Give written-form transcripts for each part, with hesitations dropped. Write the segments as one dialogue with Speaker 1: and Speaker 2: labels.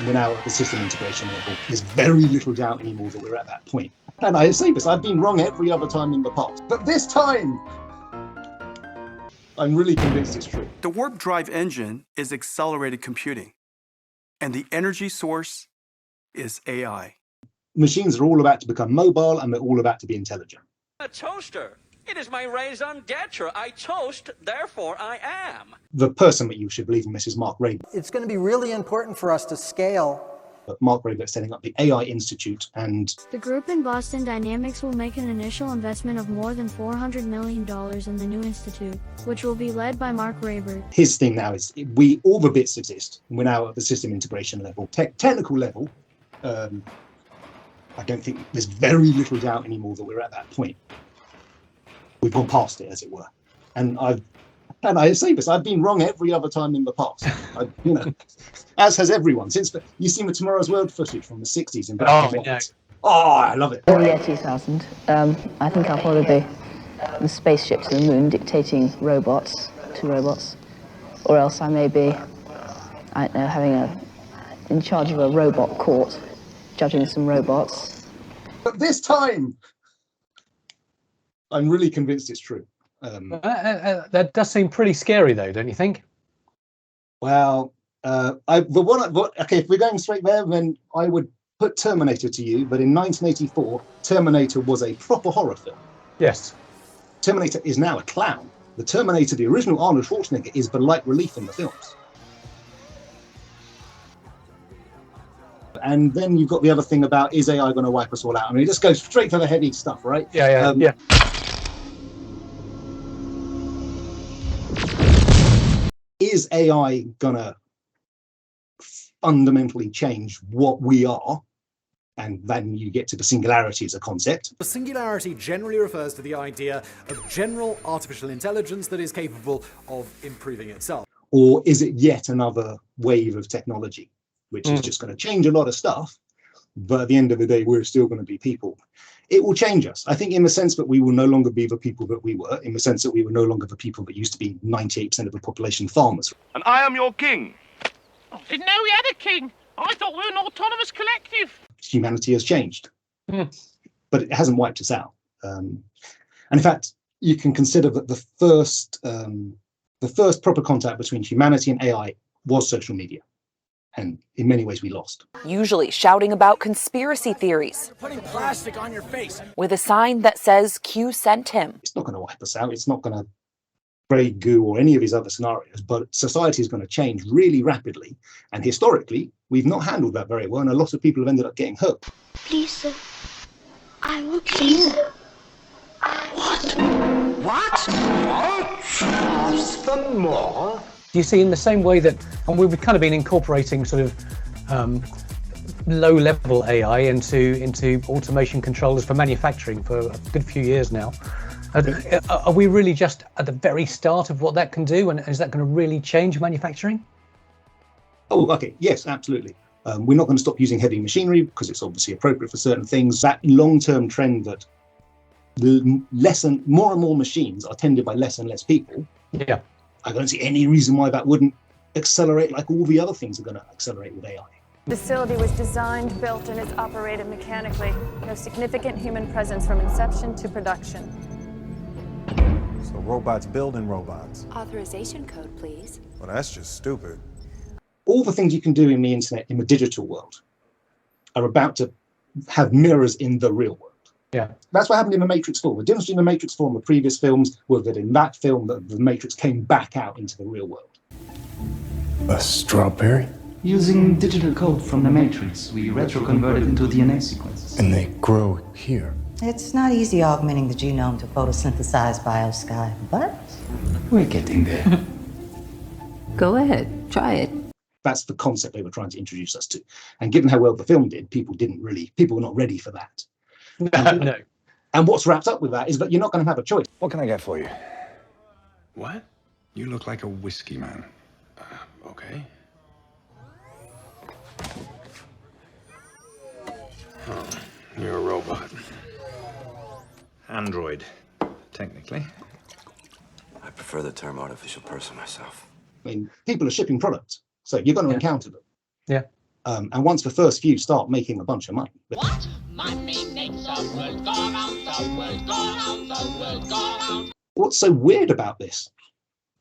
Speaker 1: We're now at the system integration level. There's very little doubt anymore that we're at that point. And I say this, I've been wrong every other time in the past. But this time, I'm really convinced it's true.
Speaker 2: The warp drive engine is accelerated computing, and the energy source is AI.
Speaker 1: Machines are all about to become mobile, and they're all about to be intelligent.
Speaker 3: A toaster. It is my raison d'etre. I toast, therefore I am.
Speaker 1: The person that you should believe in this is Mark Raber.
Speaker 4: It's going to be really important for us to scale.
Speaker 1: Mark Raber is setting up the AI Institute, and
Speaker 5: the group in Boston Dynamics will make an initial investment of more than $400 million in the new institute, which will be led by Mark Raber.
Speaker 1: His thing now is all the bits exist. We're now at the system integration level, technical level. I don't think there's very little doubt anymore that we're at that point. We've gone past it, as it were. And I say this, I've been wrong every other time in the past. As has everyone. Since you've seen the Tomorrow's World footage from the 60s in black and white. Oh, I love it.
Speaker 6: The year 2000, I think I'll probably be the spaceship to the moon dictating two robots, or else I may be, I don't know, in charge of a robot court, judging some robots.
Speaker 1: But this time, I'm really convinced it's true.
Speaker 7: That does seem pretty scary, though, don't you think?
Speaker 1: Well, okay, if we're going straight there, then I would put Terminator to you. But in 1984, Terminator was a proper horror film.
Speaker 7: Yes.
Speaker 1: Terminator is now a clown. The Terminator, the original Arnold Schwarzenegger, is the light relief in the films. And then you've got the other thing about, is AI going to wipe us all out? I mean, it just goes straight for the heavy stuff, right?
Speaker 7: Yeah.
Speaker 1: Is AI going to fundamentally change what we are? And then you get to the singularity as a concept.
Speaker 8: The singularity generally refers to the idea of general artificial intelligence that is capable of improving itself.
Speaker 1: Or is it yet another wave of technology, which is just going to change a lot of stuff, but at the end of the day, we're still going to be people? It will change us. I think in the sense that we will no longer be the people that we were, in the sense that we were no longer the people that used to be 98% of the population farmers.
Speaker 9: And I am your king.
Speaker 10: I didn't know we had a king. I thought we were an autonomous collective.
Speaker 1: Humanity has changed, but it hasn't wiped us out. And in fact, you can consider that the first proper contact between humanity and AI was social media. And in many ways, we lost.
Speaker 11: Usually shouting about conspiracy theories.
Speaker 8: You're putting plastic on your face.
Speaker 11: With a sign that says Q sent him.
Speaker 1: It's not going to wipe us out. It's not going to break goo or any of these other scenarios, but society is going to change really rapidly. And historically, we've not handled that very well. And a lot of people have ended up getting hurt.
Speaker 5: Please, sir. I want please.
Speaker 12: What? Ask for more?
Speaker 7: Do you see in the same way that, and we've kind of been incorporating sort of low-level AI into automation controllers for manufacturing for a good few years now. Are we really just at the very start of what that can do, and is that going to really change manufacturing?
Speaker 1: Oh, okay. Yes, absolutely. We're not going to stop using heavy machinery because it's obviously appropriate for certain things. That long-term trend that more and more machines are tended by less and less people.
Speaker 7: Yeah.
Speaker 1: I don't see any reason why that wouldn't accelerate like all the other things are going to accelerate with AI.
Speaker 13: The facility was designed, built, and is operated mechanically. No significant human presence from inception to production.
Speaker 14: So robots building robots.
Speaker 15: Authorization code, please.
Speaker 14: Well, that's just stupid.
Speaker 1: All the things you can do in the internet, in the digital world, are about to have mirrors in the real world.
Speaker 7: Yeah,
Speaker 1: that's what happened in The Matrix 4. The difference between The Matrix 4 and the previous films was that in that film, the Matrix came back out into the real world.
Speaker 14: A strawberry?
Speaker 16: Using digital code from The Matrix, we retro-convert it into DNA sequences.
Speaker 14: And they grow here.
Speaker 17: It's not easy augmenting the genome to photosynthesize biosky, but
Speaker 16: we're getting there.
Speaker 6: Go ahead, try it.
Speaker 1: That's the concept they were trying to introduce us to. And given how well the film did, people were not ready for that.
Speaker 7: No.
Speaker 1: And what's wrapped up with that is that you're not going to have a choice.
Speaker 14: What can I get for you?
Speaker 18: What? You look like a whiskey man. Okay. Oh, you're a robot. Android, technically.
Speaker 19: I prefer the term artificial person myself.
Speaker 1: I mean, people are shipping products, so you're going to encounter them.
Speaker 7: Yeah.
Speaker 1: And once the first few start making a bunch of money.
Speaker 10: What? Money makes the world go round, the world go round, the world go round.
Speaker 1: What's so weird about this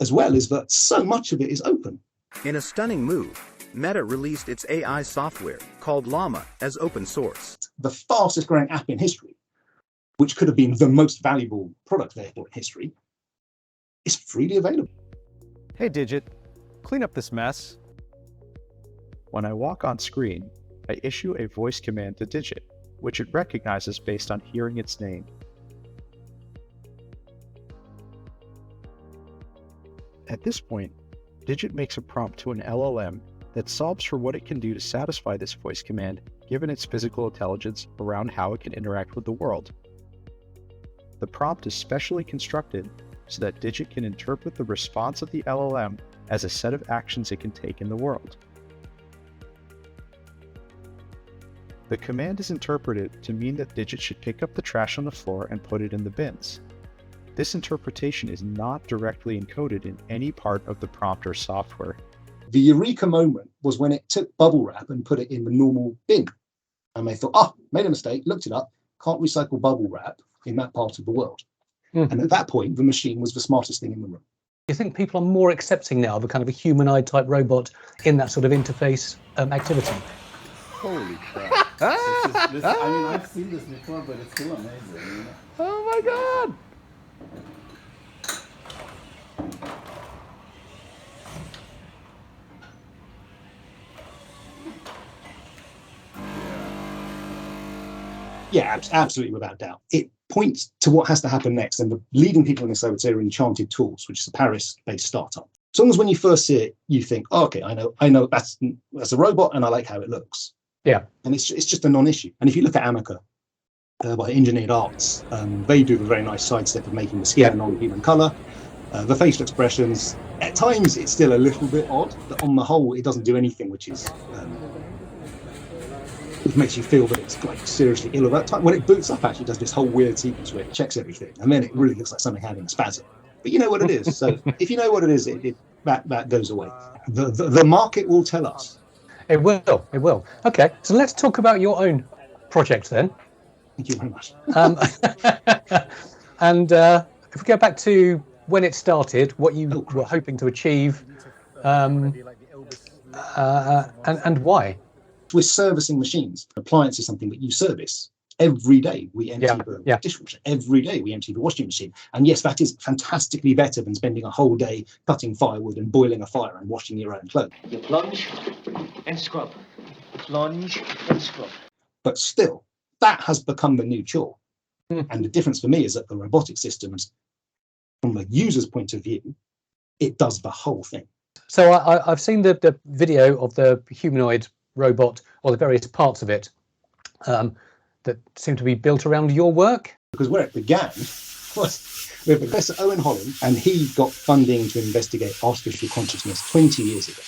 Speaker 1: as well is that so much of it is open.
Speaker 9: In a stunning move, Meta released its AI software called Llama as open source.
Speaker 1: The fastest growing app in history, which could have been the most valuable product therefore in history, is freely available.
Speaker 20: Hey Digit, clean up this mess. When I walk on screen, I issue a voice command to Digit, which it recognizes based on hearing its name. At this point, Digit makes a prompt to an LLM that solves for what it can do to satisfy this voice command given its physical intelligence around how it can interact with the world. The prompt is specially constructed so that Digit can interpret the response of the LLM as a set of actions it can take in the world. The command is interpreted to mean that Digit should pick up the trash on the floor and put it in the bins. This interpretation is not directly encoded in any part of the prompt or software.
Speaker 1: The eureka moment was when it took bubble wrap and put it in the normal bin. And they thought, oh, made a mistake, looked it up, can't recycle bubble wrap in that part of the world. And at that point, the machine was the smartest thing in the room.
Speaker 7: Do you think people are more accepting now of a kind of a humanoid type robot in that sort of interface activity?
Speaker 21: Holy crap. I mean, I've seen this before, but it's still amazing. You know?
Speaker 20: Oh my god!
Speaker 1: Yeah, absolutely, without doubt. It points to what has to happen next. And the leading people in this, I would say, are Enchanted Tools, which is a Paris-based startup. As long as when you first see it, you think, oh, okay, I know that's a robot and I like how it looks.
Speaker 7: Yeah.
Speaker 1: And it's just a non-issue. And if you look at Amica, by Engineered Arts, they do a very nice sidestep of making the skin a non-human color. The facial expressions, at times it's still a little bit odd, but on the whole, it doesn't do anything which is which makes you feel that it's like seriously ill at that time. When it boots up, actually does this whole weird sequence where it checks everything, and then it really looks like something having a spasm. But you know what it is. So if you know what it is, that goes away. The market will tell us.
Speaker 7: It will. It will. Okay, so let's talk about your own project then.
Speaker 1: Thank you very much.
Speaker 7: And if we go back to when it started, what you were hoping to achieve, and why?
Speaker 1: We're servicing machines. Appliance is something that you service. Every day we empty the dishwasher. Every day we empty the washing machine. And yes, that is fantastically better than spending a whole day cutting firewood and boiling a fire and washing your own clothes.
Speaker 12: You plunge and scrub. Plunge and scrub.
Speaker 1: But still, that has become the new chore. And the difference for me is that the robotic systems, from the user's point of view, it does the whole thing.
Speaker 7: So I've seen the video of the humanoid robot, or the various parts of it, that seem to be built around your work.
Speaker 1: Because where it began was with Professor Owen Holland, and he got funding to investigate artificial consciousness 20 years ago.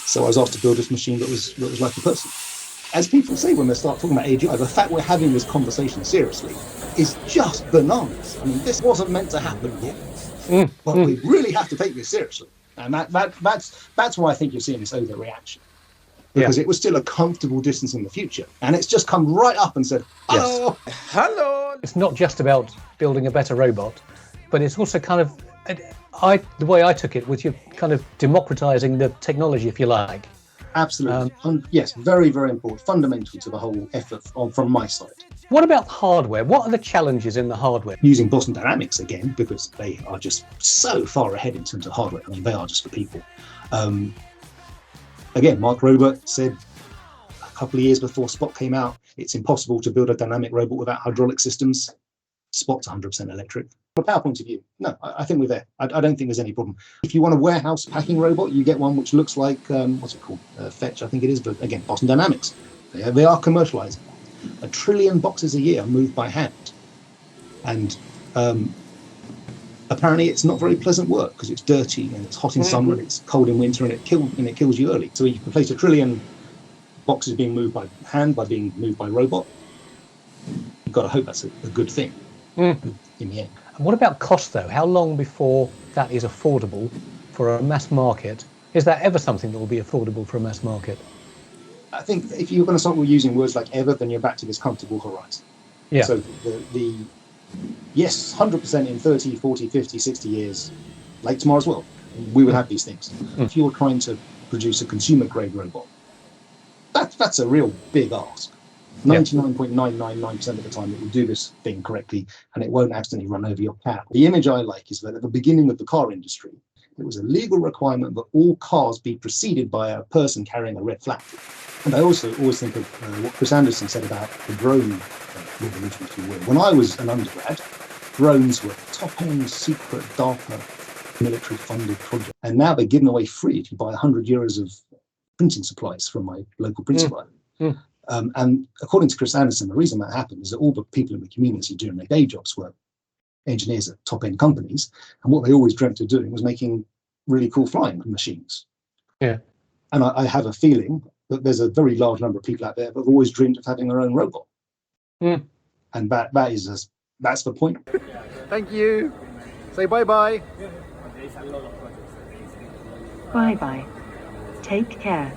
Speaker 1: So I was asked to build this machine that was like a person. As people say when they start talking about AGI, the fact we're having this conversation seriously is just bananas. I mean, this wasn't meant to happen yet. But we really have to take this seriously. And that's why I think you're seeing this overreaction. Because it was still a comfortable distance in the future. And it's just come right up and said, hello.
Speaker 7: Yes. Hello. It's not just about building a better robot, but it's also kind of, the way I took it was you're kind of democratizing the technology, if you like.
Speaker 1: Absolutely. Yes, very, very important. Fundamental to the whole effort from my side.
Speaker 7: What about hardware? What are the challenges in the hardware?
Speaker 1: Using Boston Dynamics again, because they are just so far ahead in terms of hardware. I mean, they are just for people. Again, Mark Robert said a couple of years before Spot came out, it's impossible to build a dynamic robot without hydraulic systems. Spot's 100% electric. From a power point of view, no, I think we're there. I don't think there's any problem. If you want a warehouse packing robot, you get one which looks like, what's it called? Fetch, I think it is, but again, Boston Dynamics. They are commercializing. 1 trillion boxes a year moved by hand. And apparently it's not very pleasant work because it's dirty and it's hot in summer and it's cold in winter and it kills you early. So you can place 1 trillion boxes being moved by hand by being moved by robot. You've got to hope that's a good thing in the end.
Speaker 7: And what about cost though? How long before that is affordable for a mass market? Is that ever something that will be affordable for a mass market?
Speaker 1: I think if you're going to start using words like ever, then you're back to this comfortable horizon.
Speaker 7: Yeah.
Speaker 1: So yes, 100% in 30, 40, 50, 60 years, like tomorrow's world, we will have these things. If you're trying to produce a consumer-grade robot, that's a real big ask. 99.999% of the time it will do this thing correctly and it won't accidentally run over your cat. The image I like is that at the beginning of the car industry, it was a legal requirement that all cars be preceded by a person carrying a red flag. And I also always think of what Chris Anderson said about the drone revolution, if you will. When I was an undergrad, drones were top-end, secret, DARPA, military-funded project. And now they're given away free if you buy 100 euros of printing supplies from my local print supplier. And according to Chris Anderson, the reason that happened is that all the people in the community doing their day jobs were engineers at top-end companies, and what they always dreamt of doing was making really cool flying machines.
Speaker 7: Yeah.
Speaker 1: And I have a feeling that there's a very large number of people out there that have always dreamed of having their own robot. And that's the point.
Speaker 20: Thank you. Say bye-bye.
Speaker 2: Bye-bye. Take care.